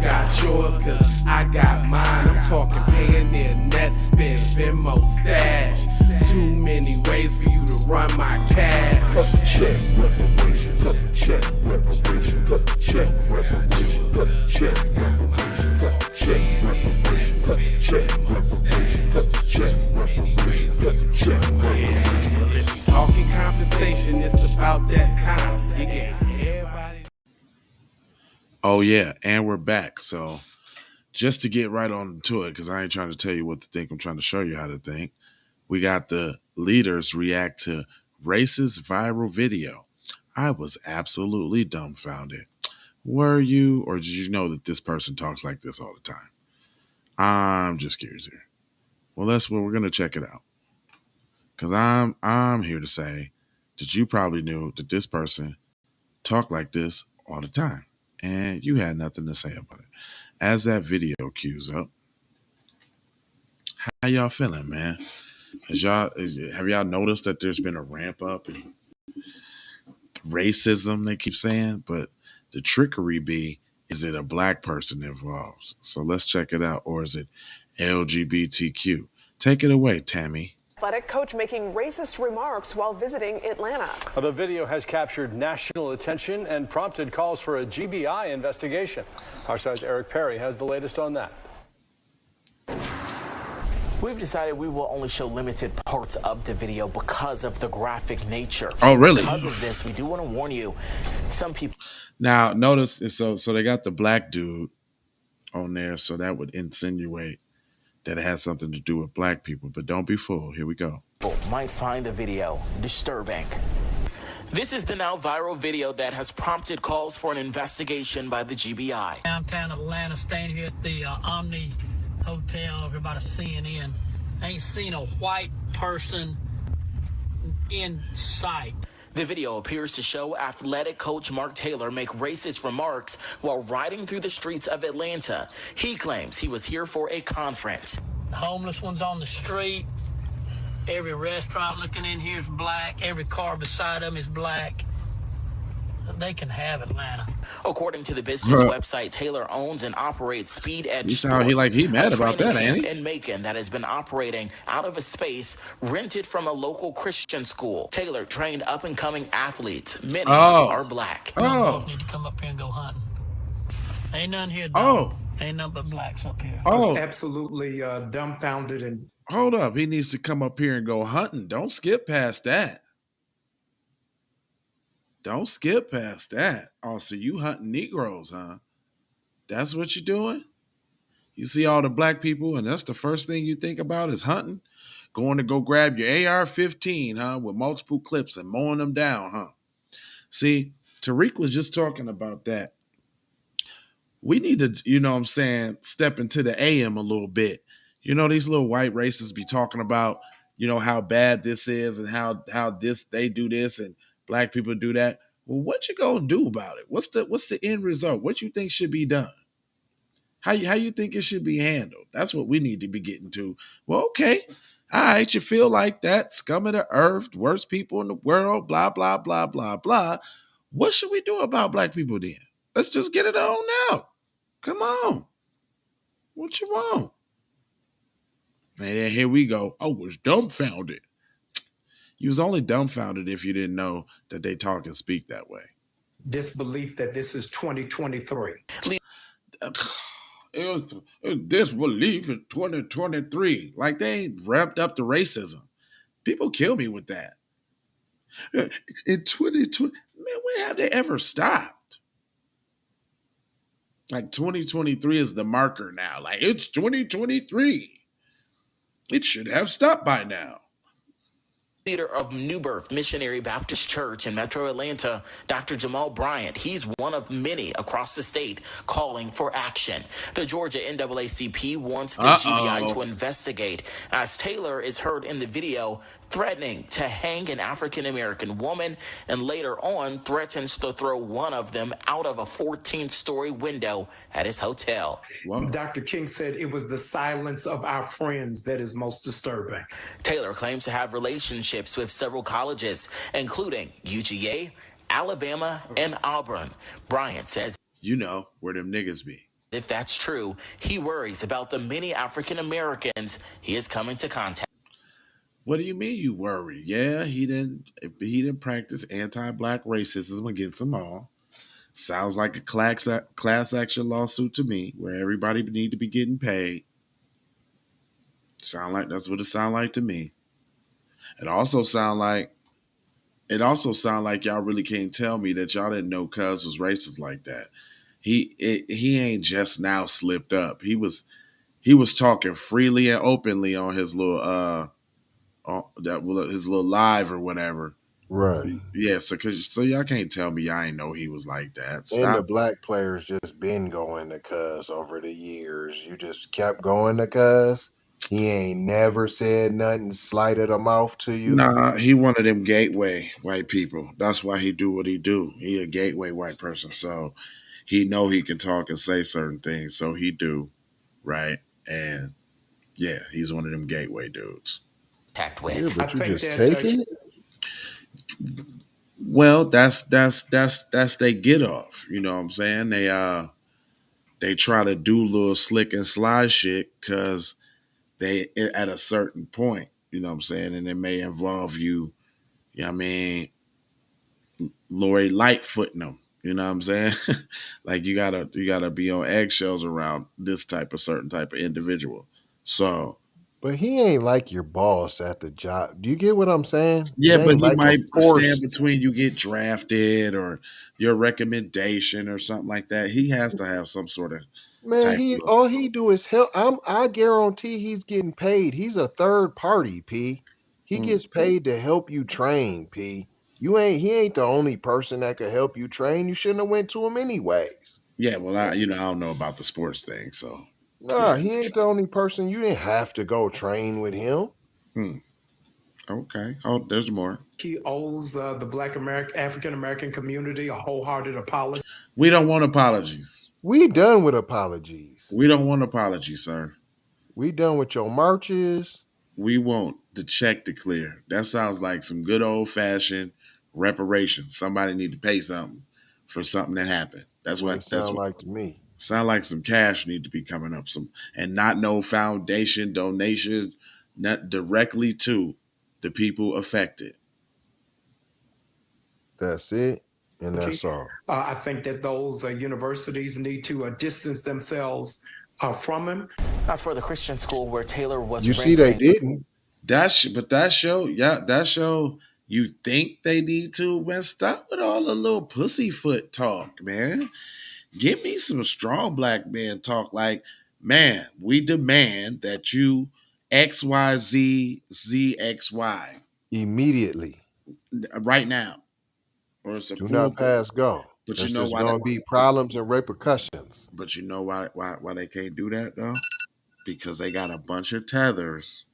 got yours, cause I got mine. I'm talking Payoneer, Netspin, Venmo, Stash. Too many ways for you to run my cash. Check reparations, check reparations, check reparations, check reparations, check reparations, check reparations, check reparations, check reparations. Well, if you talking compensation, it's about that time. You get everybody. Oh yeah, and we're back. So just to get right on to it, because I ain't trying to tell you what to think, I'm trying to show you how to think. We got the leaders react to racist viral video. I was absolutely dumbfounded. Were you, or did you know that this person talks like this all the time? I'm just curious here. Well, that's what we're gonna check it out. Cause I'm here to say that you probably knew that this person talked like this all the time, and you had nothing to say about it. As that video cues up, how y'all feeling, man? Have y'all noticed that there's been a ramp up in racism? They keep saying, but the trickery be, is it a black person involved? So let's check it out, or is it LGBTQ? Take it away, Tammy. Athletic coach making racist remarks while visiting Atlanta. The video has captured national attention and prompted calls for a GBI investigation. Our side's Eric Perry has the latest on that. We've decided we will only show limited parts of the video because of the graphic nature. Oh, really? Because of this, we do want to warn you, some people... Now, notice, so they got the black dude on there, so that would insinuate that it has something to do with black people, but don't be fooled. Here we go. Might find the video disturbing. This is the now viral video that has prompted calls for an investigation by the GBI. Downtown Atlanta, staying here at the Omni Hotel, everybody CNN. I ain't seen a white person in sight. The video appears to show athletic coach Mark Taylor make racist remarks while riding through the streets of Atlanta. He claims he was here for a conference. The homeless ones on the street. Every restaurant looking in here is black. Every car beside them is black. They can have Atlanta. According to the business website, Taylor owns and operates Speed Edge. You sound he mad about that, ain't he? In Macon that has been operating out of a space rented from a local Christian school. Taylor trained up-and-coming athletes. Many are black. Both need to come up here and go hunting. Ain't none here. Ain't none but blacks up here. I was absolutely dumbfounded and. Hold up, he needs to come up here and go hunting. Don't skip past that. Don't skip past that. Oh, so you hunting Negroes, huh? That's what you're doing? You see all the black people, and that's the first thing you think about is hunting? Going to go grab your AR-15, huh, with multiple clips and mowing them down, huh? See, Tariq was just talking about that. We need to, you know what I'm saying, step into the AM a little bit. You know, these little white racists be talking about, you know, how bad this is and how this they do this and black people do that. Well, what you gonna do about it? What's the end result? What you think should be done? How you think it should be handled? That's what we need to be getting to. Well, okay. All right, you feel like that, scum of the earth, worst people in the world, blah, blah, blah, blah, blah. What should we do about black people then? Let's just get it on out. Come on. What you want? And then here we go. I was dumbfounded. You was only dumbfounded if you didn't know that they talk and speak that way. Disbelief that this is 2023. It was disbelief in 2023. Like they ain't ramped up the racism. People kill me with that. In 2020, man, when have they ever stopped? Like 2023 is the marker now. Like it's 2023. It should have stopped by now. Leader of New Birth Missionary Baptist Church in Metro Atlanta, Dr. Jamal Bryant. He's one of many across the state calling for action. The Georgia NAACP wants the GBI to investigate, as Taylor is heard in the video threatening to hang an African-American woman and later on threatens to throw one of them out of a 14th-story window at his hotel. Wow. Dr. King said it was the silence of our friends that is most disturbing. Taylor claims to have relationships with several colleges, including UGA, Alabama, and Auburn. Bryant says, you know where them niggas be. If that's true, he worries about the many African Americans he is coming to contact. What do you mean you worry? Yeah, he didn't practice anti-black racism against them all. Sounds like a class action lawsuit to me, where everybody need to be getting paid. Sound like that's what it sound like to me. It also sound like y'all really can't tell me that y'all didn't know Cuz was racist like that. He ain't just now slipped up. He was talking freely and openly on his little his little live or whatever. Right. Yeah, so y'all can't tell me y'all ain't know he was like that. And the Stop. black players just been going to Cuz over the years. You just kept going to Cuz. He ain't never said nothing slighted a mouth to you. Nah, he one of them gateway white people. That's why he do what he do. He a gateway white person, so he know he can talk and say certain things. So he do, right? And yeah, he's one of them gateway dudes. Yeah, With. I but you think just that taking it? Well, that's they get off. You know what I'm saying? They try to do little slick and sly shit because they at a certain point. You know what I'm saying? And it may involve you. You know what I mean? Lori Lightfooting them. You know what I'm saying? Like you gotta be on eggshells around this type of certain type of individual. So But he ain't like your boss at the job. Do you get what I'm saying? It yeah, but ain't he like a might stand forced. between you get drafted or your recommendation or something like that. He has to have some sort of Man, type he of all he do is help. I guarantee he's getting paid. He's a third party, P. He mm, gets paid to help you train, P. He ain't the only person that could help you train. You shouldn't have went to him anyways. yeah. Well, I don't know about the sports thing, so Nah, yeah. he ain't the only person. You didn't have to go train with him. Hmm. Okay. Oh, there's more. he owes the Black African American community a wholehearted apology. We don't want apologies. We done with apologies. We don't want apologies, sir. We done with your marches. We want the check to clear. That sounds like some good old fashioned reparations. Somebody need to pay something for something that happened. That's What it what that's sound what like to me. sound like some cash need to be coming up. Some and not no foundation donation, not directly to the people affected. That's it, and that's all. I think that those universities need to distance themselves from him. That's for the Christian school where Taylor was You see, they renting. didn't. But that show, yeah, that show. You think they need to, man? Stop with all the little pussyfoot talk, man. Give me some strong black men talk. Like, man, we demand that you X Y Z Z X Y Immediately. right now, or it's a Do full. not pass go. But you There's know just why? gonna be problems and repercussions. But you know why they can't do that though? Because they got a bunch of tethers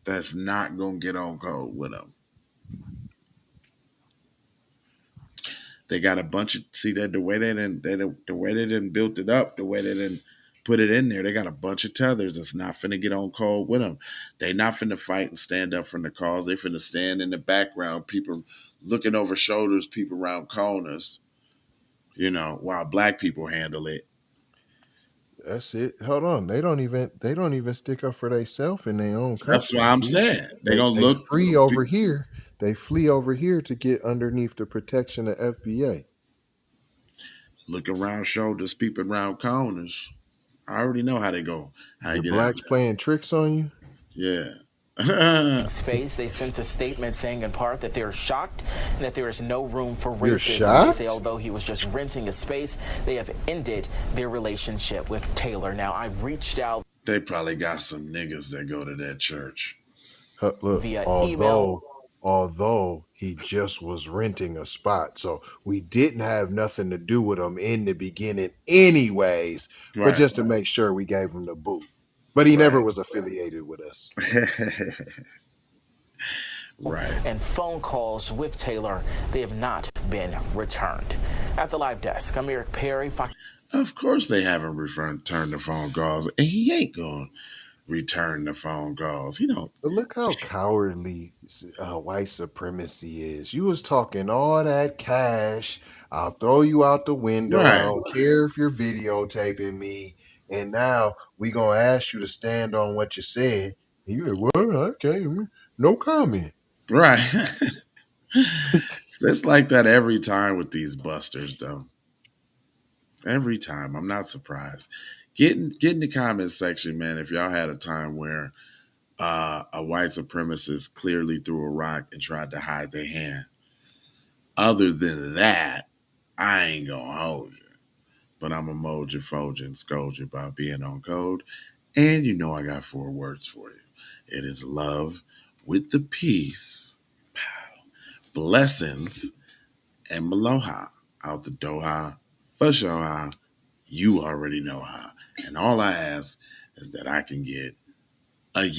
that's not gonna get on code with them. They got a bunch of the way they didn't built it up, the way they didn't put it in there. They got a bunch of tethers that's not finna get on code with them. They not finna fight and stand up from the cause. They finna stand in the background, people looking over shoulders, people around corners. While black people handle it. That's it. Hold on. They don't even stick up for themselves in their own That's country. why I'm P. saying they They gonna they look. free over here. They flee over here to get underneath the protection of FBA. Look around shoulders, peeping around corners. I already know how they go. How they The get out. blacks playing tricks on you. Yeah. Space. They sent a statement saying in part that they're shocked and that there is no room for You're racism. They say shocked? although he was just renting a space, they have ended their relationship with Taylor. Now, I've reached out They probably got some niggas that go to that church. Look, via email. although he just was renting a spot, so we didn't have nothing to do with him in the beginning, anyways. But Right. just to make sure, we gave him the boot. But he never Right. was affiliated with us. Right. And phone calls with Taylor, they have not been returned. At the live desk, I'm Eric Perry, Fox. Of course they haven't returned the phone calls. And he ain't going to return the phone calls. He don't. But look how cowardly white supremacy is. You was talking all that cash. I'll throw you out the window. I Right. don't care if you're videotaping me. And now we gonna ask you to stand on what you said. And you like, well, okay, no comment. Right. It's like that every time with these busters, though. Every time. I'm not surprised. Get in the comment section, man, if y'all had a time where a white supremacist clearly threw a rock and tried to hide their hand. Other than that, I ain't gonna hold you. But I'm a mold you, fold you, and scold you about being on code. And you know I got 4 words for you. It is love with the peace, blessings, and Maloha. Out the Doha, for sure. You already know how. And all I ask is that I can get a yeah.